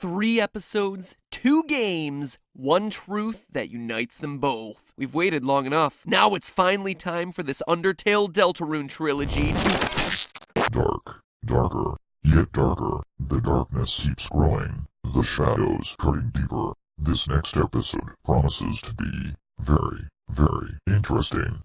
3 episodes, 2 games, 1 truth that unites them both. We've waited long enough. Now it's finally time for this Undertale Deltarune trilogy to... Dark, darker, yet darker. The darkness keeps growing. The shadows cutting deeper. This next episode promises to be very, very interesting.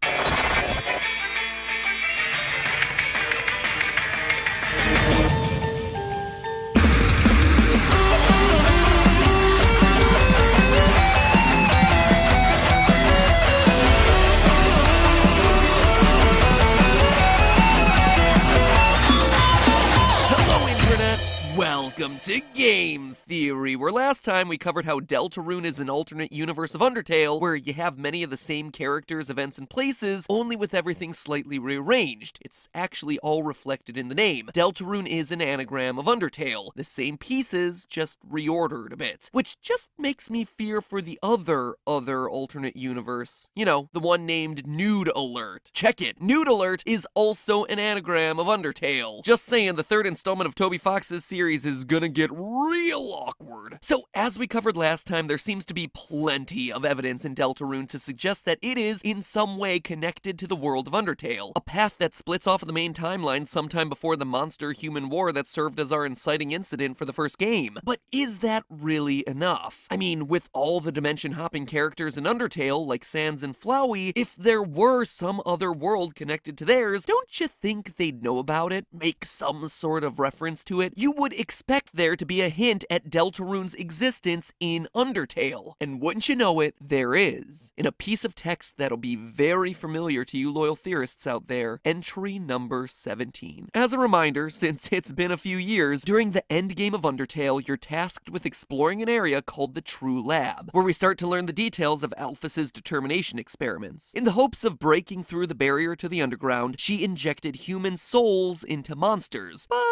Welcome to Game Theory, where last time we covered how Deltarune is an alternate universe of Undertale, where you have many of the same characters, events, and places, only with everything slightly rearranged. It's actually all reflected in the name. Deltarune is an anagram of Undertale, the same pieces, just reordered a bit, which just makes me fear for the other alternate universe. You know, the one named Nude Alert. Check it, Nude Alert is also an anagram of Undertale. Just saying, the third installment of Toby Fox's series is gonna get real awkward. So, as we covered last time, there seems to be plenty of evidence in Deltarune to suggest that it is in some way connected to the world of Undertale, a path that splits off of the main timeline sometime before the monster-human war that served as our inciting incident for the first game. But is that really enough? I mean, with all the dimension-hopping characters in Undertale, like Sans and Flowey, if there were some other world connected to theirs, don't you think they'd know about it? Make some sort of reference to it? You would expect there to be a hint at Deltarune's existence in Undertale. And wouldn't you know it, there is. In a piece of text that'll be very familiar to you loyal theorists out there, entry number 17. As a reminder, since it's been a few years, during the endgame of Undertale, you're tasked with exploring an area called the True Lab, where we start to learn the details of Alphys's determination experiments. In the hopes of breaking through the barrier to the underground, she injected human souls into monsters. But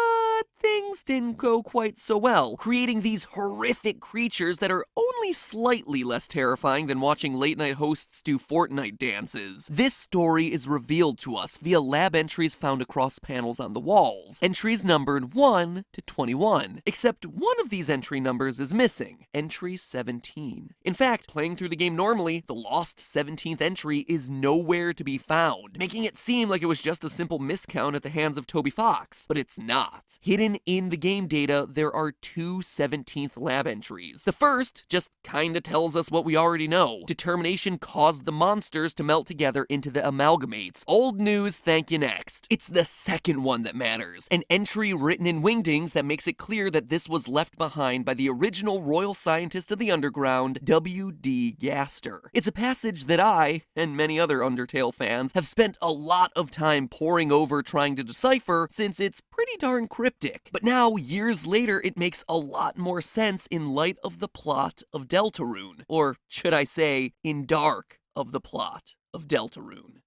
things didn't go quite so well, creating these horrific creatures that are only slightly less terrifying than watching late-night hosts do Fortnite dances. This story is revealed to us via lab entries found across panels on the walls, entries numbered 1 to 21, except one of these entry numbers is missing, entry 17. In fact, playing through the game normally, the lost 17th entry is nowhere to be found, making it seem like it was just a simple miscount at the hands of Toby Fox, but it's not. Hidden in the game data, there are 2 17th lab entries. The first just kinda tells us what we already know. Determination caused the monsters to melt together into the amalgamates. Old news, thank you next. It's the second one that matters. An entry written in Wingdings that makes it clear that this was left behind by the original royal scientist of the underground, W.D. Gaster. It's a passage that I, and many other Undertale fans, have spent a lot of time poring over trying to decipher since it's pretty darn cryptic. But now, years later, it makes a lot more sense in light of the plot of Deltarune. Or should I say, in dark of the plot of Deltarune.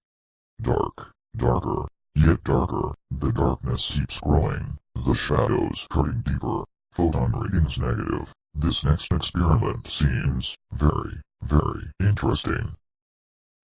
Dark, darker, yet darker. The darkness keeps growing. The shadows cutting deeper. Photon ratings negative. This next experiment seems very, very interesting.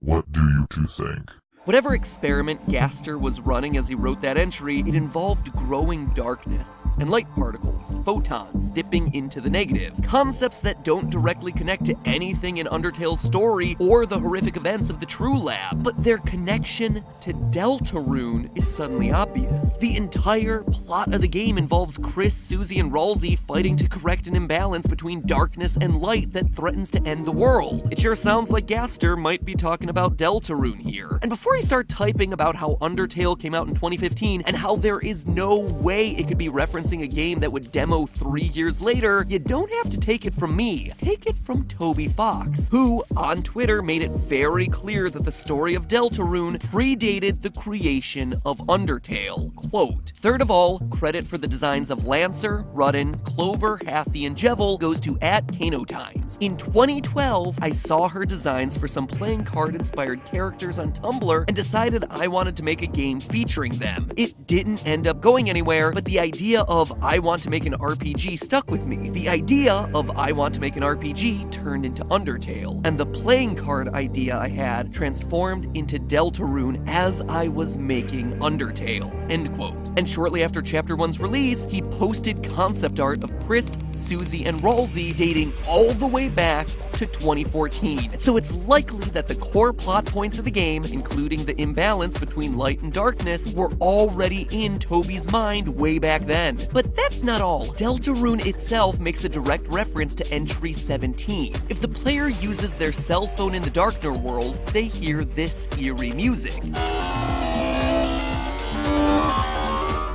What do you two think? Whatever experiment Gaster was running as he wrote that entry, it involved growing darkness, and light particles, photons, dipping into the negative. Concepts that don't directly connect to anything in Undertale's story or the horrific events of the True Lab, but their connection to Deltarune is suddenly obvious. The entire plot of the game involves Chris, Susie, and Ralsei fighting to correct an imbalance between darkness and light that threatens to end the world. It sure sounds like Gaster might be talking about Deltarune here. And before you start typing about how Undertale came out in 2015 and how there is no way it could be referencing a game that would demo 3 years later, you don't have to take it from me. Take it from Toby Fox, who, on Twitter, made it very clear that the story of Deltarune predated the creation of Undertale. Quote, "Third of all, credit for the designs of Lancer, Rudden, Clover, Hathy, and Jevil goes to @Canotines. In 2012, I saw her designs for some playing card-inspired characters on Tumblr and decided I wanted to make a game featuring them. It didn't end up going anywhere, but the idea of I want to make an RPG stuck with me. The idea of I want to make an RPG turned into Undertale, and the playing card idea I had transformed into Deltarune as I was making Undertale." End quote. And shortly after Chapter 1's release, he posted concept art of Chris, Susie, and Ralsei dating all the way back to 2014. So it's likely that the core plot points of the game, including the imbalance between light and darkness, were already in Toby's mind way back then. But that's not all. Deltarune itself makes a direct reference to Entry 17. If the player uses their cell phone in the Darkner world, they hear this eerie music.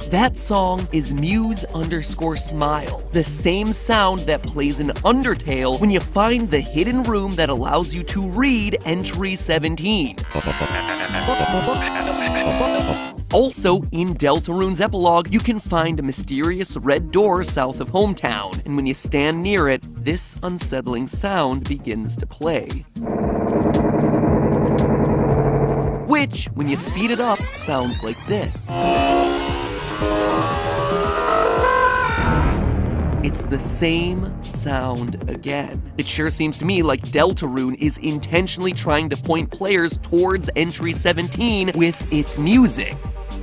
That song is Muse_Smile, the same sound that plays in Undertale when you find the hidden room that allows you to read Entry 17. Also, in Deltarune's epilogue, you can find a mysterious red door south of hometown, and when you stand near it, this unsettling sound begins to play. Which, when you speed it up, sounds like this. It's the same sound again. It sure seems to me like Deltarune is intentionally trying to point players towards Entry 17 with its music.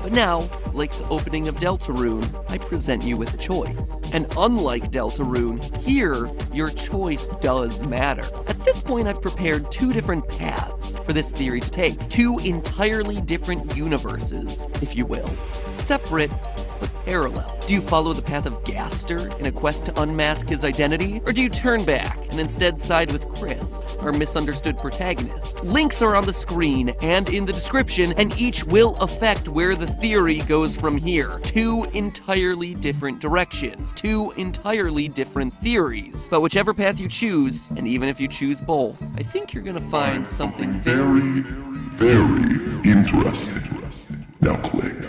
But now, like the opening of Deltarune, I present you with a choice. And unlike Deltarune, here, your choice does matter. At this point, I've prepared two different paths for this theory to take. Two entirely different universes, if you will. Separate, but parallel. Do you follow the path of Gaster in a quest to unmask his identity? Or do you turn back and instead side with Chris, our misunderstood protagonist? Links are on the screen and in the description, and each will affect where the theory goes from here. Two entirely different directions, two entirely different theories. But whichever path you choose, and even if you choose both, I think you're gonna find something very, very interesting. Now click.